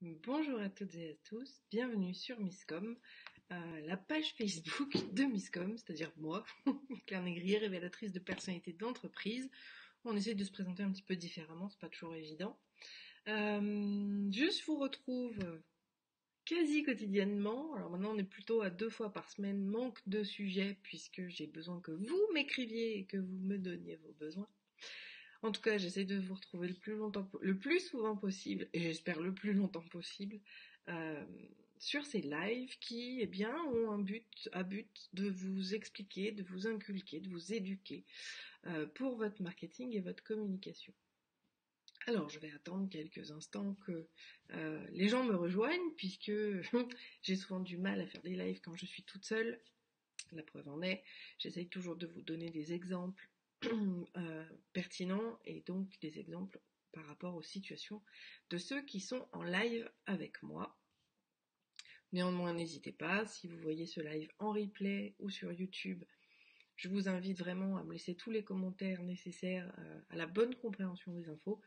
Bonjour à toutes et à tous, bienvenue sur Misscom, la page Facebook de Misscom, c'est-à-dire moi, Claire Négrier, révélatrice de personnalité d'entreprise. On essaie de se présenter un petit peu différemment, c'est pas toujours évident. Je vous retrouve quasi quotidiennement, alors maintenant on est plutôt à 2 fois par semaine, manque de sujets puisque j'ai besoin que vous m'écriviez et que vous me donniez vos besoins. En tout cas, j'essaie de vous retrouver le plus souvent possible, et j'espère le plus longtemps possible, euh, sur ces lives qui, ont à but de vous expliquer, de vous inculquer, de vous éduquer pour votre marketing et votre communication. Alors, je vais attendre quelques instants que les gens me rejoignent, puisque j'ai souvent du mal à faire des lives quand je suis toute seule. La preuve en est, j'essaye toujours de vous donner des exemples pertinents et donc des exemples par rapport aux situations de ceux qui sont en live avec moi. Néanmoins, n'hésitez pas, si vous voyez ce live en replay ou sur YouTube, je vous invite vraiment à me laisser tous les commentaires nécessaires à la bonne compréhension des infos.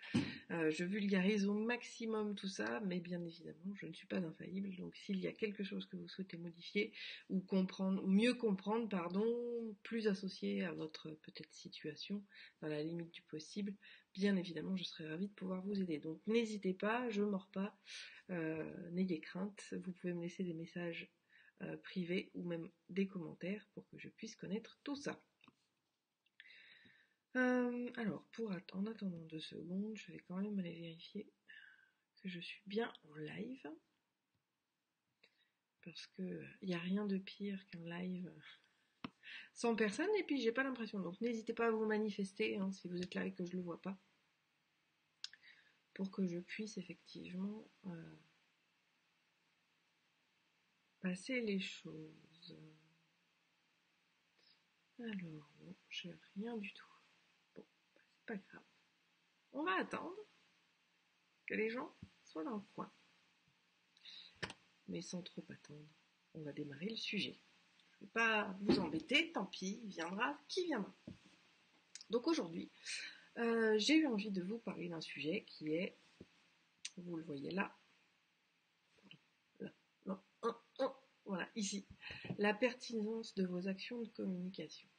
Je vulgarise au maximum tout ça, mais bien évidemment, je ne suis pas infaillible. Donc, s'il y a quelque chose que vous souhaitez modifier ou mieux comprendre, plus associé à votre peut-être situation, dans la limite du possible, bien évidemment, je serai ravie de pouvoir vous aider. Donc, n'hésitez pas, je mords pas, n'ayez crainte. Vous pouvez me laisser des messages privés ou même des commentaires pour que je puisse connaître tout ça. Alors, en attendant 2 secondes, je vais quand même aller vérifier que je suis bien en live. Parce que il n'y a rien de pire qu'un live sans personne, et puis j'ai pas l'impression. Donc n'hésitez pas à vous manifester si vous êtes là et que je le vois pas. Pour que je puisse effectivement passer les choses. Alors, non, j'ai rien du tout. Bon, c'est pas grave. On va attendre que les gens soient dans le coin. Mais sans trop attendre, on va démarrer le sujet. Je ne vais pas vous embêter, tant pis, viendra qui viendra. Donc aujourd'hui, j'ai eu envie de vous parler d'un sujet qui est, vous le voyez là, voilà, ici, la pertinence de vos actions de communication.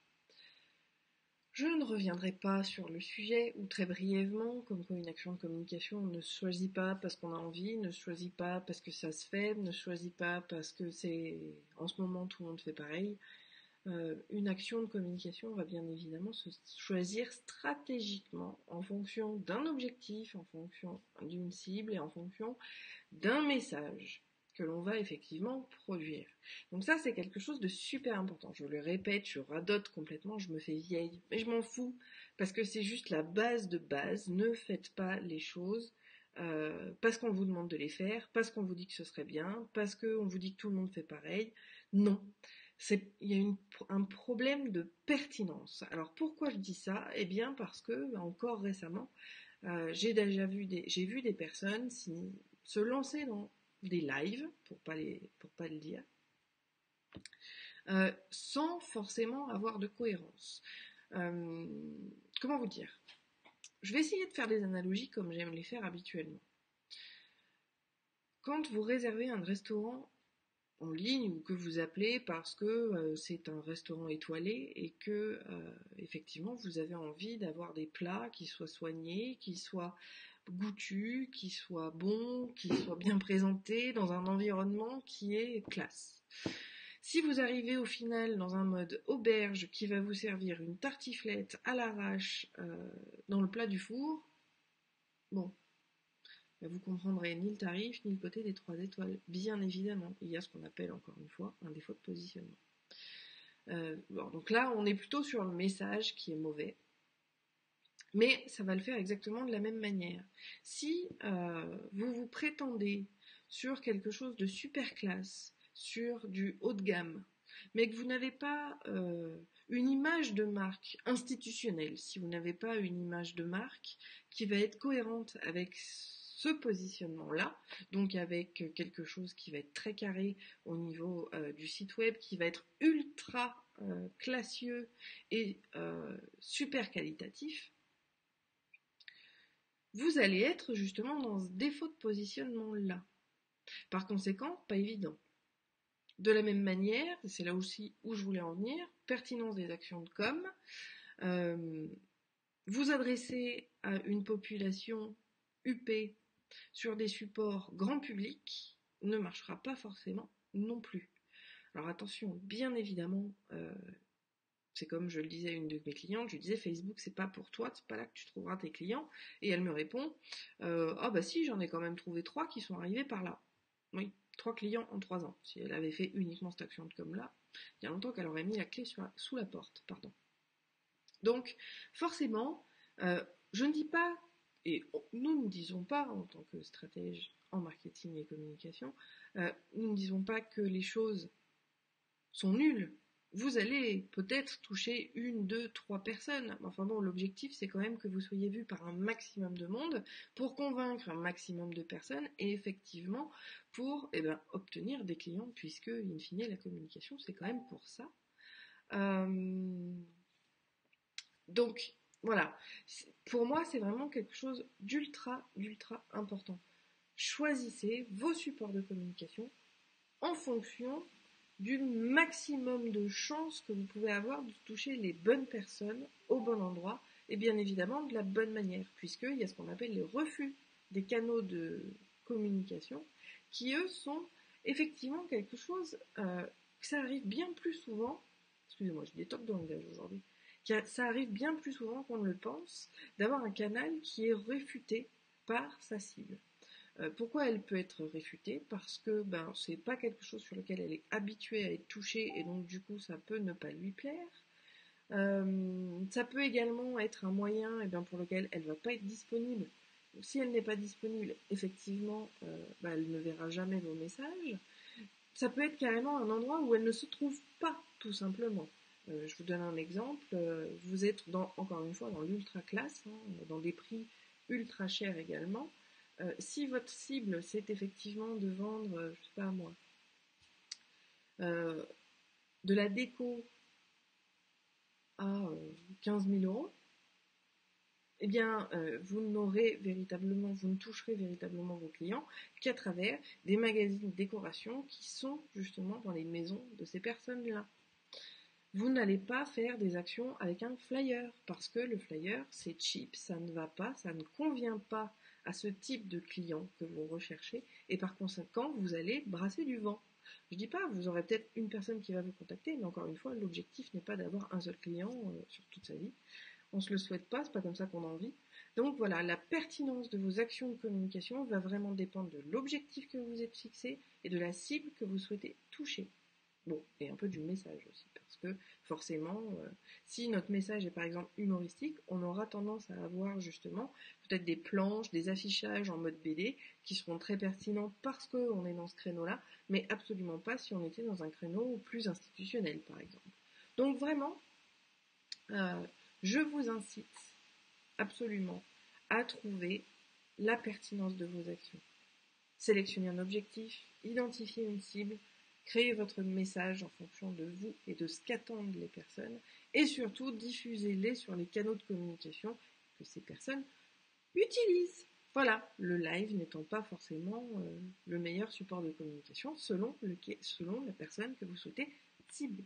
Je ne reviendrai pas sur le sujet, ou très brièvement, comme quoi une action de communication ne se choisit pas parce qu'on a envie, ne se choisit pas parce que ça se fait, ne se choisit pas parce que c'est en ce moment tout le monde fait pareil. Une action de communication va bien évidemment se choisir stratégiquement en fonction d'un objectif, en fonction d'une cible et en fonction d'un message que l'on va effectivement produire. Donc ça, c'est quelque chose de super important. Je le répète, je radote complètement, je me fais vieille, mais je m'en fous, parce que c'est juste la base de base. Ne faites pas les choses parce qu'on vous demande de les faire, parce qu'on vous dit que ce serait bien, parce qu'on vous dit que tout le monde fait pareil. Non. Il y a un problème de pertinence. Alors pourquoi je dis ça? Eh bien parce que, encore récemment, j'ai vu des personnes se lancer dans des lives, pour pas le dire, sans forcément avoir de cohérence. Comment vous dire? Je vais essayer de faire des analogies comme j'aime les faire habituellement. Quand vous réservez un restaurant en ligne ou que vous appelez parce que c'est un restaurant étoilé et que effectivement vous avez envie d'avoir des plats qui soient soignés, qui soient goûtus, qui soient bons, qui soient bien présentés dans un environnement qui est classe. Si vous arrivez au final dans un mode auberge qui va vous servir une tartiflette à l'arrache dans le plat du four, bon, vous comprendrez ni le tarif ni le côté des 3 étoiles. Bien évidemment, il y a ce qu'on appelle encore une fois un défaut de positionnement. Donc là, on est plutôt sur le message qui est mauvais. Mais ça va le faire exactement de la même manière. Si vous vous prétendez sur quelque chose de super classe, sur du haut de gamme, mais que vous n'avez pas une image de marque institutionnelle, si vous n'avez pas une image de marque qui va être cohérente avec ce positionnement-là, donc avec quelque chose qui va être très carré au niveau du site web, qui va être ultra classieux et super qualitatif, vous allez être justement dans ce défaut de positionnement-là. Par conséquent, pas évident. De la même manière, et c'est là aussi où je voulais en venir, pertinence des actions de com, vous adresser à une population huppée sur des supports grand public ne marchera pas forcément non plus. Alors attention, bien évidemment, c'est comme je le disais à une de mes clientes, je lui disais Facebook c'est pas pour toi, c'est pas là que tu trouveras tes clients. Et elle me répond, ah bah si, j'en ai quand même trouvé 3 qui sont arrivés par là. Oui, 3 clients en 3 ans. Si elle avait fait uniquement cette action de com là, il y a longtemps qu'elle aurait mis la clé sous la porte, pardon. Donc forcément, je ne dis pas, et nous ne disons pas en tant que stratège en marketing et communication, nous ne disons pas que les choses sont nulles. Vous allez peut-être toucher 1, 2, 3 personnes. Enfin bon, l'objectif c'est quand même que vous soyez vu par un maximum de monde pour convaincre un maximum de personnes et effectivement pour obtenir des clients puisque in fine la communication c'est quand même pour ça. Donc voilà, pour moi c'est vraiment quelque chose d'ultra important. Choisissez vos supports de communication en fonction du maximum de chances que vous pouvez avoir de toucher les bonnes personnes au bon endroit et bien évidemment de la bonne manière, puisqu'il y a ce qu'on appelle les refus des canaux de communication qui eux sont effectivement quelque chose que ça arrive bien plus souvent, excusez-moi j'ai des tocs de langage aujourd'hui, ça arrive bien plus souvent qu'on ne le pense d'avoir un canal qui est réfuté par sa cible. Pourquoi elle peut être réfutée? Parce que c'est pas quelque chose sur lequel elle est habituée à être touchée et donc du coup ça peut ne pas lui plaire. Ça peut également être un moyen pour lequel elle va pas être disponible. Si elle n'est pas disponible, effectivement, elle ne verra jamais vos messages. Ça peut être carrément un endroit où elle ne se trouve pas, tout simplement. Je vous donne un exemple. Vous êtes encore une fois dans l'ultra classe, dans des prix ultra chers également. Si votre cible c'est effectivement de vendre, je sais pas moi, de la déco à 15 000 euros, eh bien vous ne toucherez véritablement vos clients qu'à travers des magazines de décoration qui sont justement dans les maisons de ces personnes-là. Vous n'allez pas faire des actions avec un flyer parce que le flyer c'est cheap, ça ne va pas, ça ne convient pas à ce type de client que vous recherchez et par conséquent vous allez brasser du vent. Je dis pas, vous aurez peut-être une personne qui va vous contacter, mais encore une fois, l'objectif n'est pas d'avoir un seul client sur toute sa vie. On se le souhaite pas, c'est pas comme ça qu'on en vit. Donc voilà, la pertinence de vos actions de communication va vraiment dépendre de l'objectif que vous êtes fixé et de la cible que vous souhaitez toucher. Bon, et un peu du message aussi, parce que forcément, si notre message est par exemple humoristique, on aura tendance à avoir justement peut-être des planches, des affichages en mode BD qui seront très pertinents parce qu'on est dans ce créneau-là, mais absolument pas si on était dans un créneau plus institutionnel par exemple. Donc vraiment, je vous incite absolument à trouver la pertinence de vos actions. Sélectionnez un objectif, identifiez une cible, créez votre message en fonction de vous et de ce qu'attendent les personnes et surtout diffusez-les sur les canaux de communication que ces personnes utilisent. Voilà, le live n'étant pas forcément le meilleur support de communication selon la personne que vous souhaitez cibler.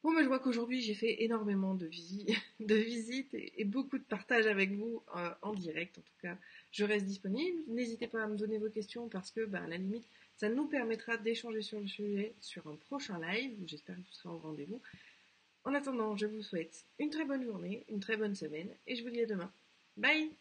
Bon, je vois qu'aujourd'hui j'ai fait énormément de visites et beaucoup de partages avec vous en direct. En tout cas, je reste disponible. N'hésitez pas à me donner vos questions parce que, à la limite, ça nous permettra d'échanger sur le sujet sur un prochain live où j'espère que vous serez au rendez-vous. En attendant, je vous souhaite une très bonne journée, une très bonne semaine et je vous dis à demain. Bye!